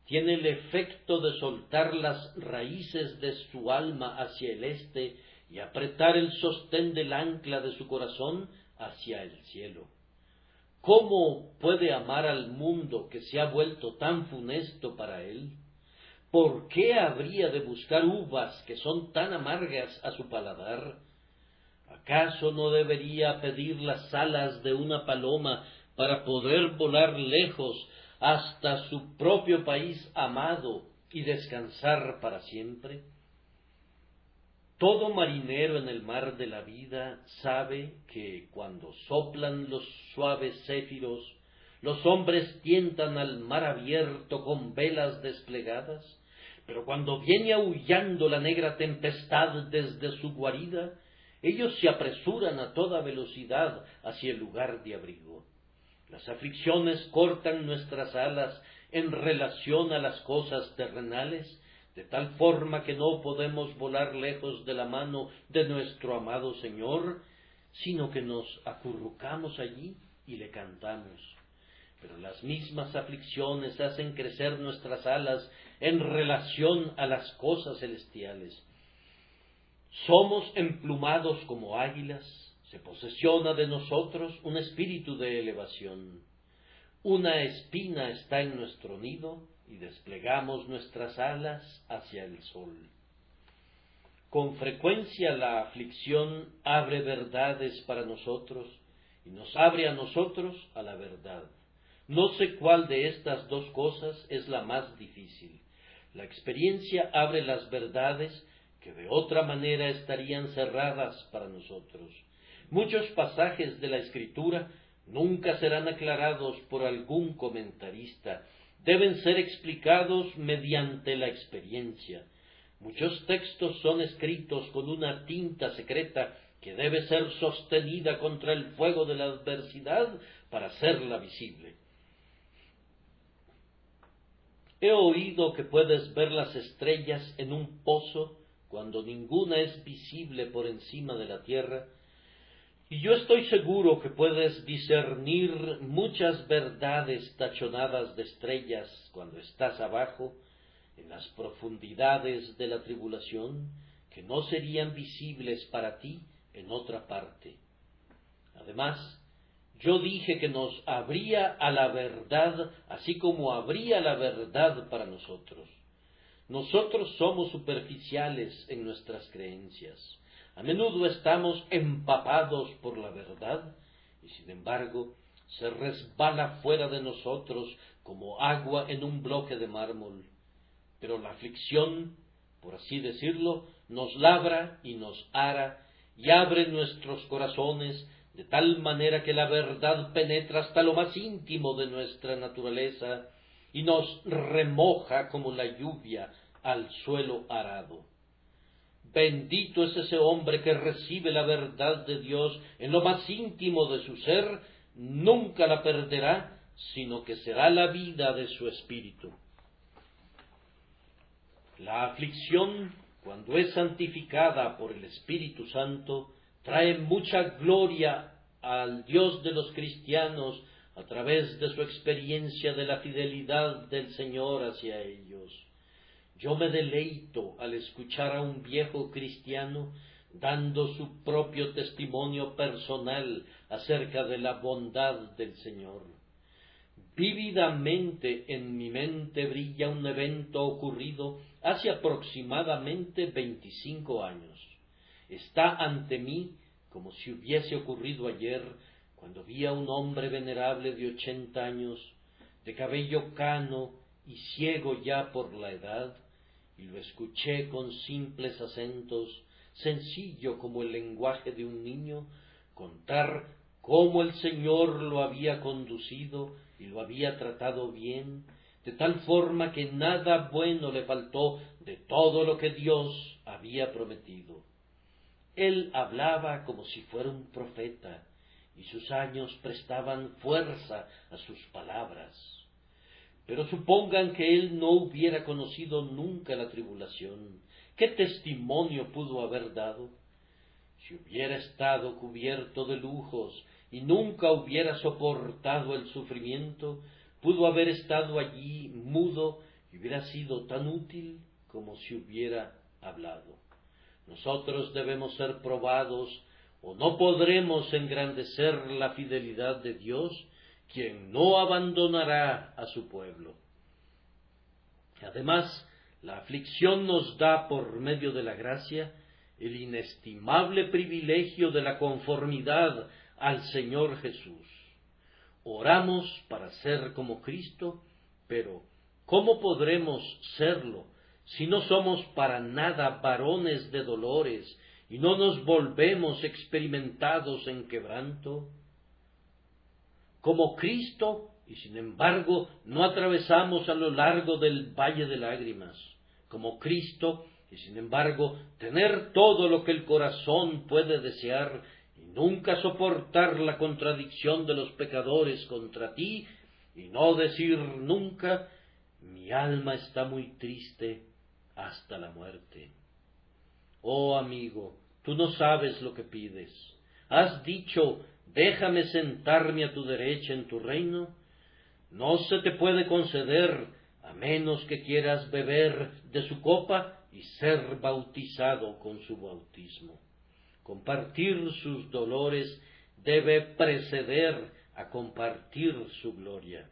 tiene el efecto de soltar las raíces de su alma hacia el este y apretar el sostén del ancla de su corazón hacia el cielo. ¿Cómo puede amar al mundo que se ha vuelto tan funesto para él? ¿Por qué habría de buscar uvas que son tan amargas a su paladar? ¿Acaso no debería pedir las alas de una paloma para poder volar lejos hasta su propio país amado y descansar para siempre? Todo marinero en el mar de la vida sabe que cuando soplan los suaves céfiros, los hombres tientan al mar abierto con velas desplegadas, pero cuando viene aullando la negra tempestad desde su guarida, ellos se apresuran a toda velocidad hacia el lugar de abrigo. Las aflicciones cortan nuestras alas en relación a las cosas terrenales, de tal forma que no podemos volar lejos de la mano de nuestro amado Señor, sino que nos acurrucamos allí y le cantamos. Pero las mismas aflicciones hacen crecer nuestras alas en relación a las cosas celestiales. Somos emplumados como águilas, se posesiona de nosotros un espíritu de elevación. Una espina está en nuestro nido y desplegamos nuestras alas hacia el sol. Con frecuencia la aflicción abre verdades para nosotros y nos abre a nosotros a la verdad. No sé cuál de estas dos cosas es la más difícil. La experiencia abre las verdades que de otra manera estarían cerradas para nosotros. Muchos pasajes de la Escritura nunca serán aclarados por algún comentarista, deben ser explicados mediante la experiencia. Muchos textos son escritos con una tinta secreta que debe ser sostenida contra el fuego de la adversidad para hacerla visible. He oído que puedes ver las estrellas en un pozo cuando ninguna es visible por encima de la tierra, y yo estoy seguro que puedes discernir muchas verdades tachonadas de estrellas cuando estás abajo, en las profundidades de la tribulación, que no serían visibles para ti en otra parte. Además, yo dije que nos abría a la verdad, así como abría la verdad para nosotros. Nosotros somos superficiales en nuestras creencias. A menudo estamos empapados por la verdad y sin embargo se resbala fuera de nosotros como agua en un bloque de mármol. Pero la aflicción, por así decirlo, nos labra y nos ara y abre nuestros corazones de tal manera que la verdad penetra hasta lo más íntimo de nuestra naturaleza y nos remoja como la lluvia al suelo arado. Bendito es ese hombre que recibe la verdad de Dios en lo más íntimo de su ser, nunca la perderá, sino que será la vida de su espíritu. La aflicción, cuando es santificada por el Espíritu Santo, trae mucha gloria al Dios de los cristianos a través de su experiencia de la fidelidad del Señor hacia ellos. Yo me deleito al escuchar a un viejo cristiano dando su propio testimonio personal acerca de la bondad del Señor. Vívidamente en mi mente brilla un evento ocurrido hace aproximadamente 25 años. Está ante mí como si hubiese ocurrido ayer, cuando vi a un hombre venerable de 80 años, de cabello cano y ciego ya por la edad, y lo escuché con simples acentos, sencillo como el lenguaje de un niño, contar cómo el Señor lo había conducido y lo había tratado bien, de tal forma que nada bueno le faltó de todo lo que Dios había prometido. Él hablaba como si fuera un profeta, y sus años prestaban fuerza a sus palabras. Pero supongan que él no hubiera conocido nunca la tribulación, ¿qué testimonio pudo haber dado? Si hubiera estado cubierto de lujos y nunca hubiera soportado el sufrimiento, pudo haber estado allí mudo y hubiera sido tan útil como si hubiera hablado. Nosotros debemos ser probados, o no podremos engrandecer la fidelidad de Dios, quien no abandonará a su pueblo. Además, la aflicción nos da, por medio de la gracia, el inestimable privilegio de la conformidad al Señor Jesús. Oramos para ser como Cristo, pero ¿cómo podremos serlo si no somos para nada varones de dolores y no nos volvemos experimentados en quebranto? Como Cristo, y sin embargo no atravesamos a lo largo del valle de lágrimas. Como Cristo, y sin embargo tener todo lo que el corazón puede desear y nunca soportar la contradicción de los pecadores contra ti y no decir nunca: mi alma está muy triste hasta la muerte. Oh amigo, tú no sabes lo que pides. ¿Has dicho: déjame sentarme a tu derecha en tu reino? No se te puede conceder a menos que quieras beber de su copa y ser bautizado con su bautismo. Compartir sus dolores debe preceder a compartir su gloria.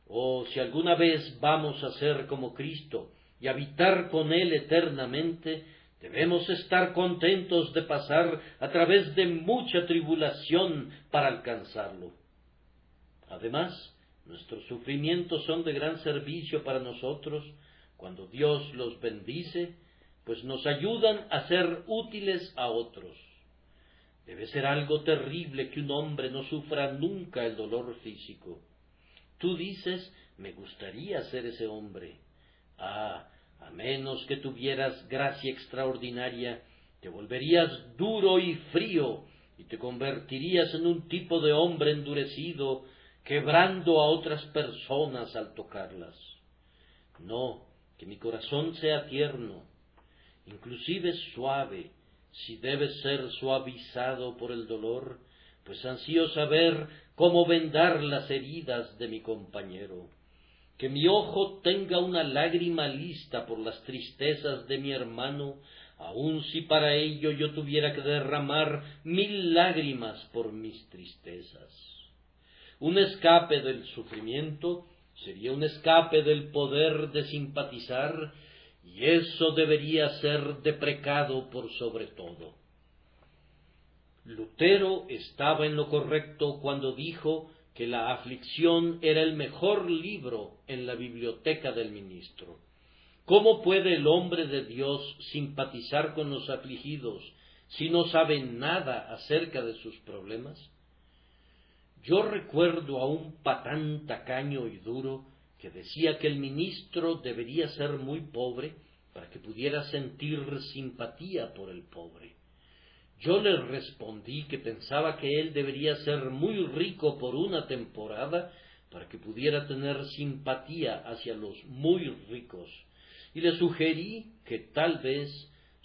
Oh, si alguna vez vamos a ser como Cristo y habitar con Él eternamente, debemos estar contentos de pasar a través de mucha tribulación para alcanzarlo. Además, nuestros sufrimientos son de gran servicio para nosotros cuando Dios los bendice, pues nos ayudan a ser útiles a otros. Debe ser algo terrible que un hombre no sufra nunca el dolor físico. Tú dices: me gustaría ser ese hombre. A menos que tuvieras gracia extraordinaria, te volverías duro y frío y te convertirías en un tipo de hombre endurecido, quebrando a otras personas al tocarlas. No, que mi corazón sea tierno, inclusive suave, si debe ser suavizado por el dolor, pues ansío saber cómo vendar las heridas de mi compañero. Que mi ojo tenga una lágrima lista por las tristezas de mi hermano, aun si para ello yo tuviera que derramar 1000 lágrimas por mis tristezas. Un escape del sufrimiento sería un escape del poder de simpatizar, y eso debería ser deprecado por sobre todo. Lutero estaba en lo correcto cuando dijo que la aflicción era el mejor libro en la biblioteca del ministro. ¿Cómo puede el hombre de Dios simpatizar con los afligidos si no sabe nada acerca de sus problemas? Yo recuerdo a un patán tacaño y duro que decía que el ministro debería ser muy pobre para que pudiera sentir simpatía por el pobre. Yo le respondí que pensaba que él debería ser muy rico por una temporada para que pudiera tener simpatía hacia los muy ricos, y le sugerí que tal vez,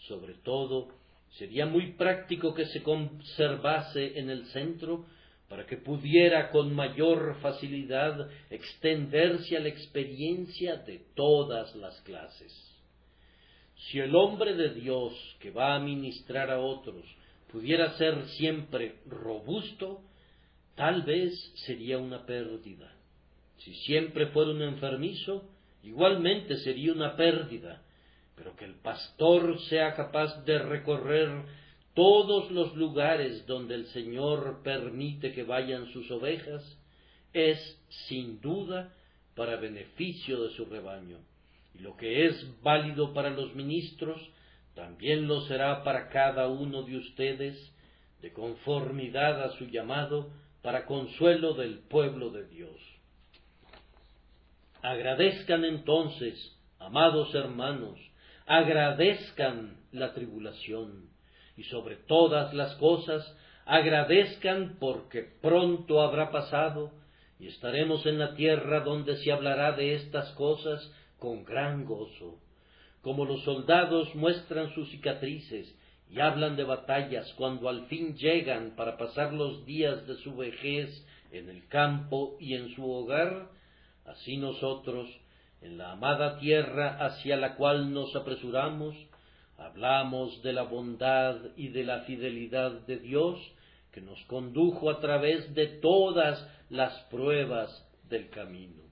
sobre todo, sería muy práctico que se conservase en el centro para que pudiera con mayor facilidad extenderse a la experiencia de todas las clases. Si el hombre de Dios que va a ministrar a otros pudiera ser siempre robusto, tal vez sería una pérdida. Si siempre fuera un enfermizo, igualmente sería una pérdida, pero que el pastor sea capaz de recorrer todos los lugares donde el Señor permite que vayan sus ovejas, es, sin duda, para beneficio de su rebaño. Y lo que es válido para los ministros, también lo será para cada uno de ustedes, de conformidad a su llamado, para consuelo del pueblo de Dios. Agradezcan entonces, amados hermanos, agradezcan la tribulación, y sobre todas las cosas, agradezcan porque pronto habrá pasado y estaremos en la tierra donde se hablará de estas cosas con gran gozo. Como los soldados muestran sus cicatrices y hablan de batallas cuando al fin llegan para pasar los días de su vejez en el campo y en su hogar, así nosotros, en la amada tierra hacia la cual nos apresuramos, hablamos de la bondad y de la fidelidad de Dios, que nos condujo a través de todas las pruebas del camino.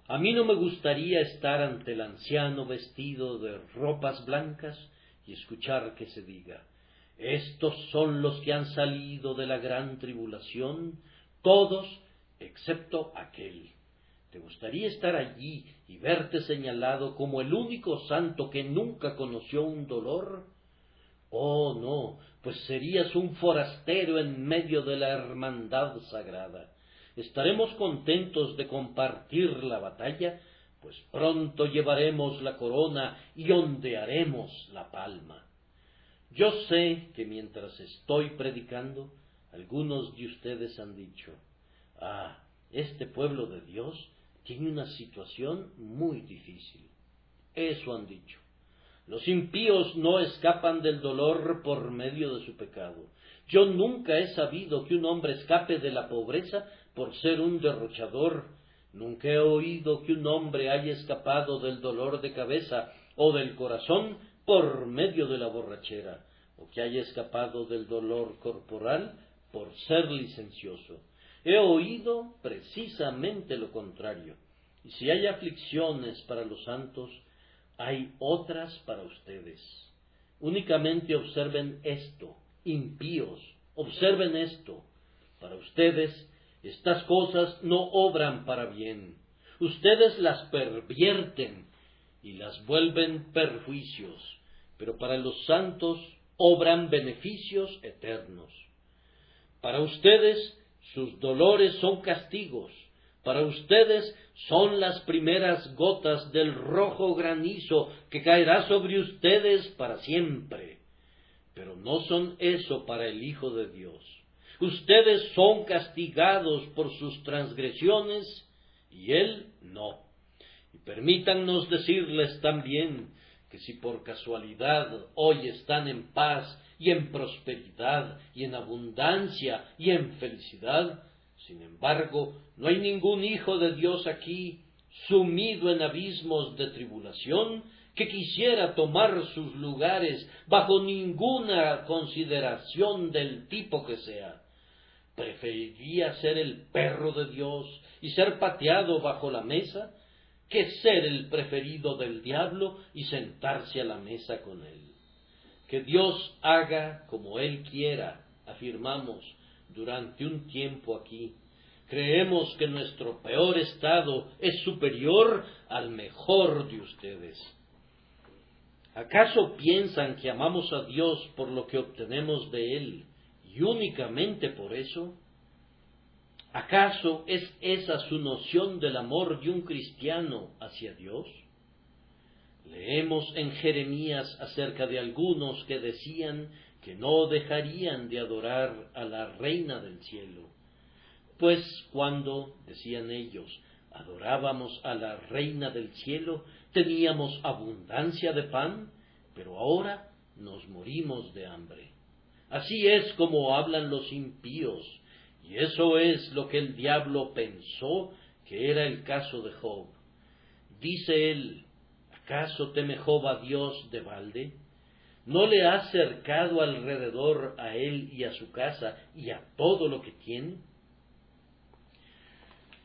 A mí no me gustaría estar ante el anciano vestido de ropas blancas y escuchar que se diga: estos son los que han salido de la gran tribulación, todos excepto aquel. ¿Te gustaría estar allí y verte señalado como el único santo que nunca conoció un dolor? Oh, no, pues serías un forastero en medio de la hermandad sagrada. Estaremos contentos de compartir la batalla, pues pronto llevaremos la corona y ondearemos la palma. Yo sé que mientras estoy predicando, algunos de ustedes han dicho: este pueblo de Dios tiene una situación muy difícil. Eso han dicho. Los impíos no escapan del dolor por medio de su pecado. Yo nunca he sabido que un hombre escape de la pobreza por ser un derrochador. Nunca he oído que un hombre haya escapado del dolor de cabeza o del corazón por medio de la borrachera, o que haya escapado del dolor corporal por ser licencioso. He oído precisamente lo contrario. Y si hay aflicciones para los santos, hay otras para ustedes. Únicamente observen esto, impíos, observen esto. Para ustedes, estas cosas no obran para bien. Ustedes las pervierten y las vuelven perjuicios, pero para los santos obran beneficios eternos. Para ustedes, sus dolores son castigos. Para ustedes son las primeras gotas del rojo granizo que caerá sobre ustedes para siempre. Pero no son eso para el Hijo de Dios. Ustedes son castigados por sus transgresiones y Él no. Y permítannos decirles también que si por casualidad hoy están en paz y en prosperidad y en abundancia y en felicidad, sin embargo, no hay ningún hijo de Dios aquí, sumido en abismos de tribulación, que quisiera tomar sus lugares bajo ninguna consideración del tipo que sea. Preferiría ser el perro de Dios y ser pateado bajo la mesa, que ser el preferido del diablo y sentarse a la mesa con él. Que Dios haga como Él quiera, afirmamos, durante un tiempo aquí. Creemos que nuestro peor estado es superior al mejor de ustedes. ¿Acaso piensan que amamos a Dios por lo que obtenemos de Él y únicamente por eso? ¿Acaso es esa su noción del amor de un cristiano hacia Dios? Leemos en Jeremías acerca de algunos que decían que no dejarían de adorar a la Reina del Cielo. Pues cuando, decían ellos, adorábamos a la Reina del Cielo, teníamos abundancia de pan, pero ahora nos morimos de hambre. Así es como hablan los impíos, y eso es lo que el diablo pensó que era el caso de Job. Dice él: ¿acaso teme Job a Dios de balde? ¿No le ha cercado alrededor a él y a su casa y a todo lo que tiene?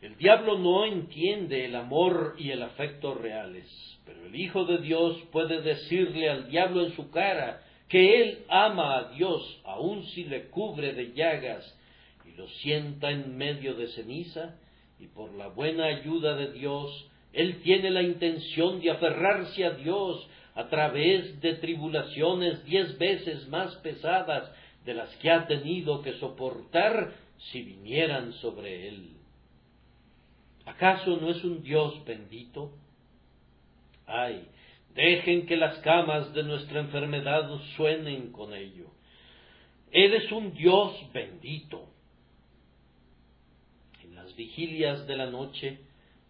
El diablo no entiende el amor y el afecto reales, pero el Hijo de Dios puede decirle al diablo en su cara que él ama a Dios, aun si le cubre de llagas y lo sienta en medio de ceniza, y por la buena ayuda de Dios, él tiene la intención de aferrarse a Dios a través de tribulaciones 10 veces más pesadas de las que ha tenido que soportar si vinieran sobre él. ¿Acaso no es un Dios bendito? Ay, dejen que las camas de nuestra enfermedad suenen con ello. Él es un Dios bendito. En las vigilias de la noche,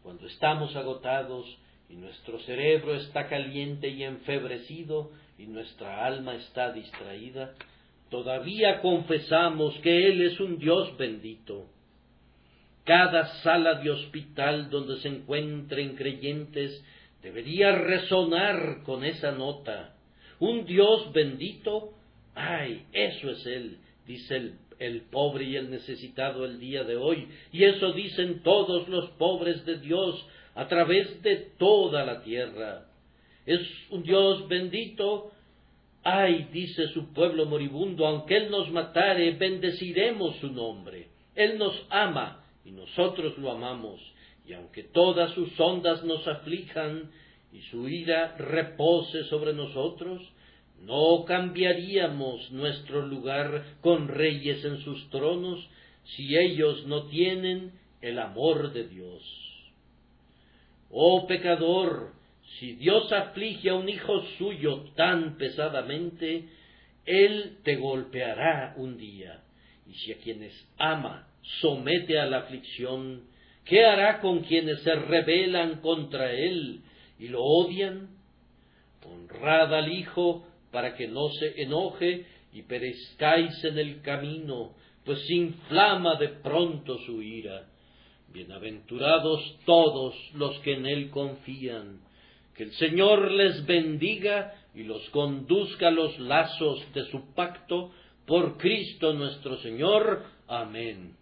cuando estamos agotados y nuestro cerebro está caliente y enfebrecido y nuestra alma está distraída, todavía confesamos que Él es un Dios bendito. Cada sala de hospital donde se encuentren creyentes debería resonar con esa nota. Un Dios bendito, ¡ay, eso es Él!, dice el pobre y el necesitado el día de hoy, y eso dicen todos los pobres de Dios a través de toda la tierra. Es un Dios bendito, ¡ay!, dice su pueblo moribundo, aunque Él nos matare, bendeciremos su nombre. Él nos ama y nosotros lo amamos, y aunque todas sus ondas nos aflijan y su ira repose sobre nosotros, no cambiaríamos nuestro lugar con reyes en sus tronos si ellos no tienen el amor de Dios. Oh pecador, si Dios aflige a un hijo suyo tan pesadamente, Él te golpeará un día, y si a quienes ama somete a la aflicción, ¿qué hará con quienes se rebelan contra Él y lo odian? Honrad al Hijo para que no se enoje y perezcáis en el camino, pues inflama de pronto su ira. Bienaventurados todos los que en Él confían. Que el Señor les bendiga y los conduzca a los lazos de su pacto, por Cristo nuestro Señor. Amén.